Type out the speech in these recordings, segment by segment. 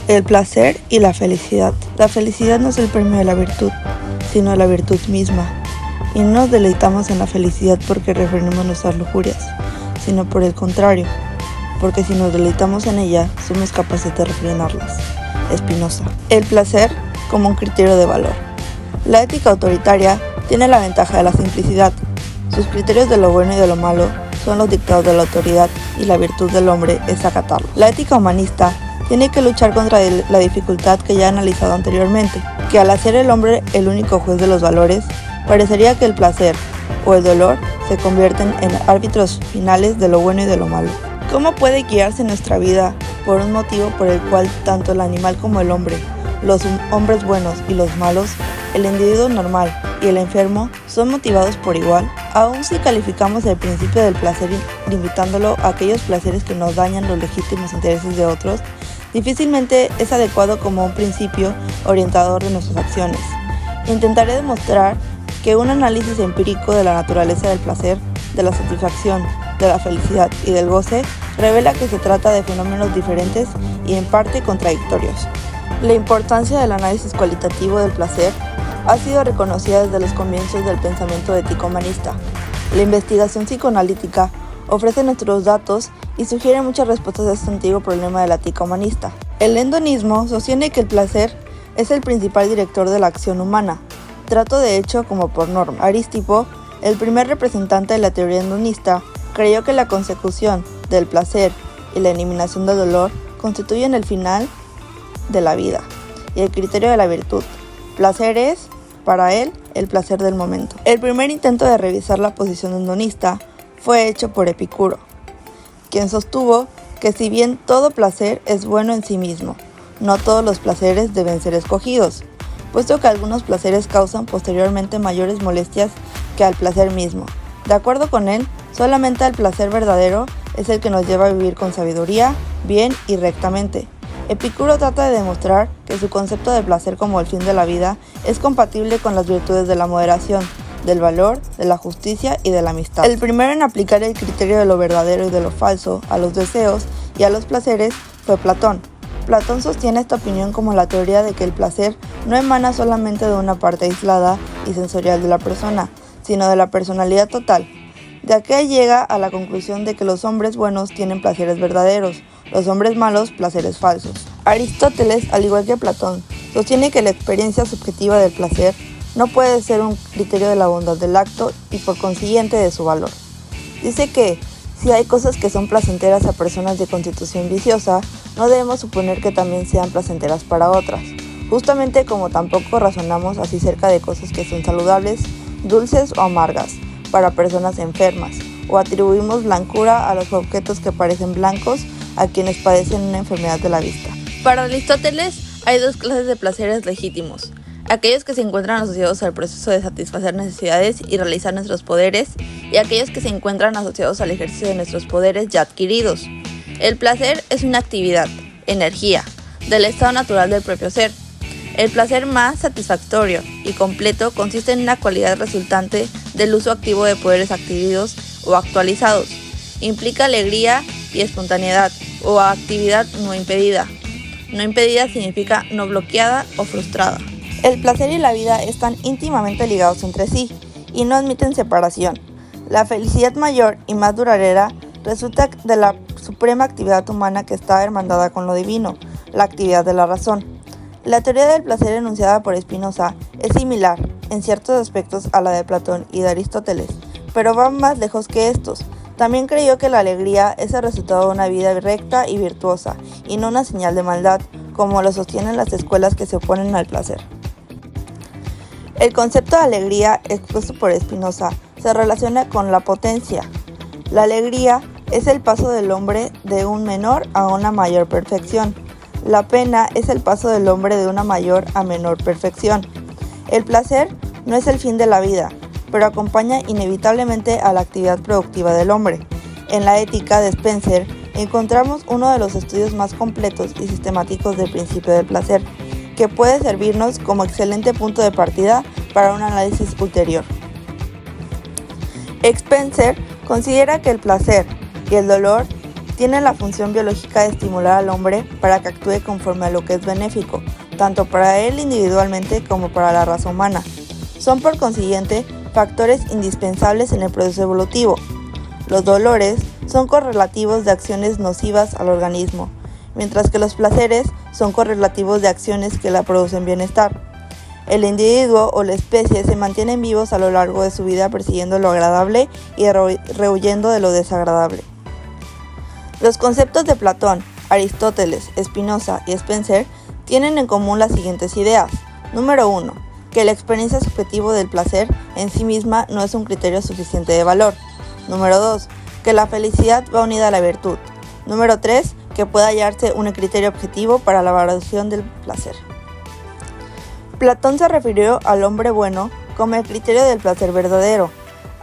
El placer y la felicidad. La felicidad no es el premio de la virtud, sino la virtud misma. Y no nos deleitamos en la felicidad porque refrenemos nuestras lujurias, sino por el contrario, porque si nos deleitamos en ella, somos capaces de refrenarlas. Spinoza. El placer como un criterio de valor. La ética autoritaria tiene la ventaja de la simplicidad. Sus criterios de lo bueno y de lo malo son los dictados de la autoridad y la virtud del hombre es acatarlo. La ética humanista tiene que luchar contra la dificultad que ya he analizado anteriormente, que al hacer el hombre el único juez de los valores, parecería que el placer o el dolor se convierten en árbitros finales de lo bueno y de lo malo. ¿Cómo puede guiarse nuestra vida por un motivo por el cual tanto el animal como el hombre, los hombres buenos y los malos, el individuo normal y el enfermo son motivados por igual? Aun si calificamos el principio del placer limitándolo a aquellos placeres que nos dañan los legítimos intereses de otros, difícilmente es adecuado como un principio orientador de nuestras acciones. Intentaré demostrar que un análisis empírico de la naturaleza del placer, de la satisfacción, de la felicidad y del goce revela que se trata de fenómenos diferentes y en parte contradictorios. La importancia del análisis cualitativo del placer ha sido reconocida desde los comienzos del pensamiento ético-humanista. La investigación psicoanalítica ofrece nuestros datos y sugiere muchas respuestas a este antiguo problema de la ética humanista. El hedonismo sostiene que el placer es el principal director de la acción humana, trato de hecho como por norma. Arístipo, el primer representante de la teoría hedonista, creyó que la consecución del placer y la eliminación del dolor constituyen el final de la vida y el criterio de la virtud. Placer es, para él, el placer del momento. El primer intento de revisar la posición hedonista fue hecho por Epicuro, quien sostuvo que si bien todo placer es bueno en sí mismo, no todos los placeres deben ser escogidos, puesto que algunos placeres causan posteriormente mayores molestias que al placer mismo. De acuerdo con él, solamente el placer verdadero es el que nos lleva a vivir con sabiduría, bien y rectamente. Epicuro trata de demostrar que su concepto de placer como el fin de la vida es compatible con las virtudes de la moderación, del valor, de la justicia y de la amistad. El primero en aplicar el criterio de lo verdadero y de lo falso a los deseos y a los placeres fue Platón. Platón sostiene esta opinión como la teoría de que el placer no emana solamente de una parte aislada y sensorial de la persona, sino de la personalidad total. De aquí llega a la conclusión de que los hombres buenos tienen placeres verdaderos, los hombres malos placeres falsos. Aristóteles, al igual que Platón, sostiene que la experiencia subjetiva del placer no puede ser un criterio de la bondad del acto y por consiguiente de su valor. Dice que, si hay cosas que son placenteras a personas de constitución viciosa, no debemos suponer que también sean placenteras para otras, justamente como tampoco razonamos así cerca de cosas que son saludables, dulces o amargas, para personas enfermas, o atribuimos blancura a los objetos que parecen blancos a quienes padecen una enfermedad de la vista. Para Aristóteles hay dos clases de placeres legítimos: aquellos que se encuentran asociados al proceso de satisfacer necesidades y realizar nuestros poderes, y aquellos que se encuentran asociados al ejercicio de nuestros poderes ya adquiridos. El placer es una actividad, energía, del estado natural del propio ser. El placer más satisfactorio y completo consiste en una cualidad resultante del uso activo de poderes adquiridos o actualizados. Implica alegría y espontaneidad o actividad no impedida. No impedida significa no bloqueada o frustrada. El placer y la vida están íntimamente ligados entre sí y no admiten separación. La felicidad mayor y más duradera resulta de la suprema actividad humana que está hermandada con lo divino, la actividad de la razón. La teoría del placer enunciada por Spinoza es similar, en ciertos aspectos, a la de Platón y de Aristóteles, pero va más lejos que estos. También creyó que la alegría es el resultado de una vida recta y virtuosa, y no una señal de maldad, como lo sostienen las escuelas que se oponen al placer. El concepto de alegría, expuesto por Spinoza, se relaciona con la potencia. La alegría es el paso del hombre de un menor a una mayor perfección. La pena es el paso del hombre de una mayor a menor perfección. El placer no es el fin de la vida, pero acompaña inevitablemente a la actividad productiva del hombre. En la ética de Spencer encontramos uno de los estudios más completos y sistemáticos del principio del placer, que puede servirnos como excelente punto de partida para un análisis ulterior. Spencer considera que el placer y el dolor tienen la función biológica de estimular al hombre para que actúe conforme a lo que es benéfico, tanto para él individualmente como para la raza humana. Son por consiguiente factores indispensables en el proceso evolutivo. Los dolores son correlativos de acciones nocivas al organismo, mientras que los placeres son correlativos de acciones que la producen bienestar. El individuo o la especie se mantienen vivos a lo largo de su vida persiguiendo lo agradable y rehuyendo de lo desagradable. Los conceptos de Platón, Aristóteles, Spinoza y Spencer tienen en común las siguientes ideas. Número 1. Que la experiencia subjetiva del placer en sí misma no es un criterio suficiente de valor. Número 2. Que la felicidad va unida a la virtud. Número 3. Que puede hallarse un criterio objetivo para la valoración del placer. Platón se refirió al hombre bueno como el criterio del placer verdadero,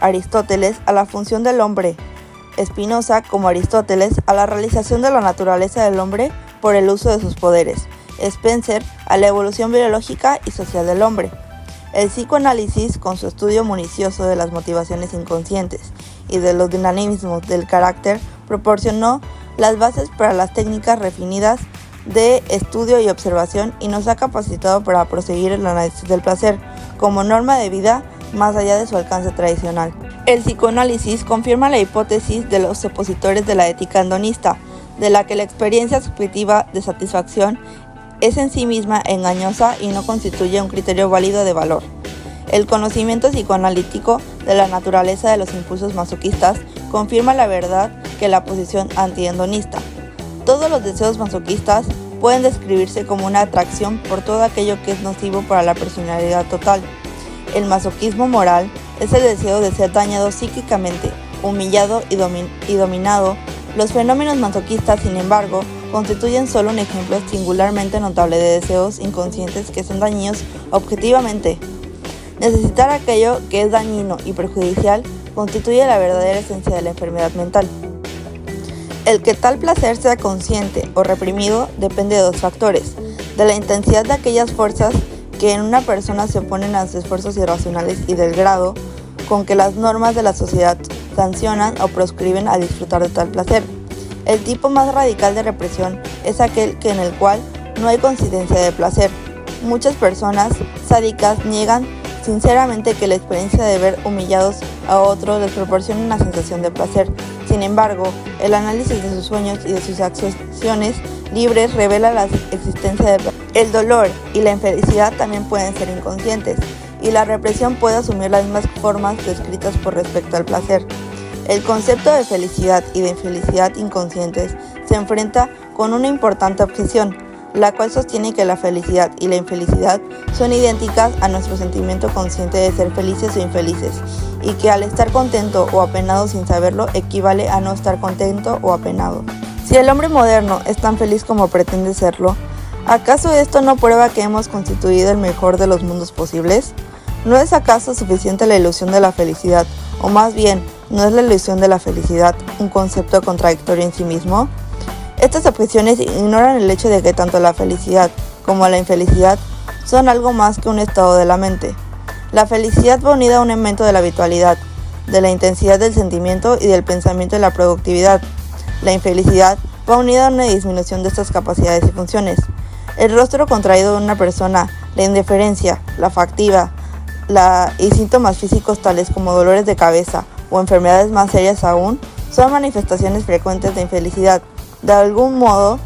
Aristóteles a la función del hombre, Spinoza, como Aristóteles, a la realización de la naturaleza del hombre por el uso de sus poderes, Spencer a la evolución biológica y social del hombre. El psicoanálisis, con su estudio minucioso de las motivaciones inconscientes y de los dinamismos del carácter, proporcionó las bases para las técnicas refinadas de estudio y observación y nos ha capacitado para proseguir el análisis del placer como norma de vida más allá de su alcance tradicional. El psicoanálisis confirma la hipótesis de los opositores de la ética hedonista, de la que la experiencia subjetiva de satisfacción es en sí misma engañosa y no constituye un criterio válido de valor. El conocimiento psicoanalítico de la naturaleza de los impulsos masoquistas confirma la verdad que la posición antihedonista. Todos los deseos masoquistas pueden describirse como una atracción por todo aquello que es nocivo para la personalidad total. El masoquismo moral es el deseo de ser dañado psíquicamente, humillado y dominado. Los fenómenos masoquistas, sin embargo, constituyen solo un ejemplo singularmente notable de deseos inconscientes que son dañinos objetivamente. Necesitar aquello que es dañino y perjudicial constituye la verdadera esencia de la enfermedad mental. El que tal placer sea consciente o reprimido depende de dos factores: de la intensidad de aquellas fuerzas que en una persona se oponen a los esfuerzos irracionales y del grado con que las normas de la sociedad sancionan o proscriben al disfrutar de tal placer. El tipo más radical de represión es aquel en el cual no hay coincidencia de placer. Muchas personas sádicas niegan sinceramente que la experiencia de ver humillados a otros les proporciona una sensación de placer. Sin embargo, el análisis de sus sueños y de sus acciones libres revela la existencia de placer. El dolor y la infelicidad también pueden ser inconscientes, y la represión puede asumir las mismas formas descritas por respecto al placer. El concepto de felicidad y de infelicidad inconscientes se enfrenta con una importante objeción, la cual sostiene que la felicidad y la infelicidad son idénticas a nuestro sentimiento consciente de ser felices o infelices, y que al estar contento o apenado sin saberlo equivale a no estar contento o apenado. Si el hombre moderno es tan feliz como pretende serlo, ¿acaso esto no prueba que hemos constituido el mejor de los mundos posibles? ¿No es acaso suficiente la ilusión de la felicidad, o más bien, no es la ilusión de la felicidad un concepto contradictorio en sí mismo? Estas objeciones ignoran el hecho de que tanto la felicidad como la infelicidad son algo más que un estado de la mente. La felicidad va unida a un elemento de la habitualidad, de la intensidad del sentimiento y del pensamiento y la productividad. La infelicidad va unida a una disminución de estas capacidades y funciones. El rostro contraído de una persona, la indiferencia, la fatiga, y síntomas físicos tales como dolores de cabeza o enfermedades más serias aún, son manifestaciones frecuentes de infelicidad. De algún modo,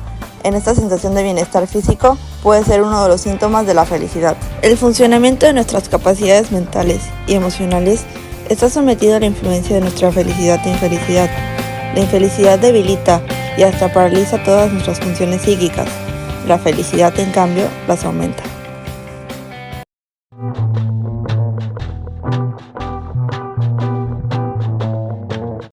en esta sensación de bienestar físico puede ser uno de los síntomas de la felicidad. El funcionamiento de nuestras capacidades mentales y emocionales está sometido a la influencia de nuestra felicidad e infelicidad. La infelicidad debilita y hasta paraliza todas nuestras funciones psíquicas. La felicidad, en cambio, las aumenta.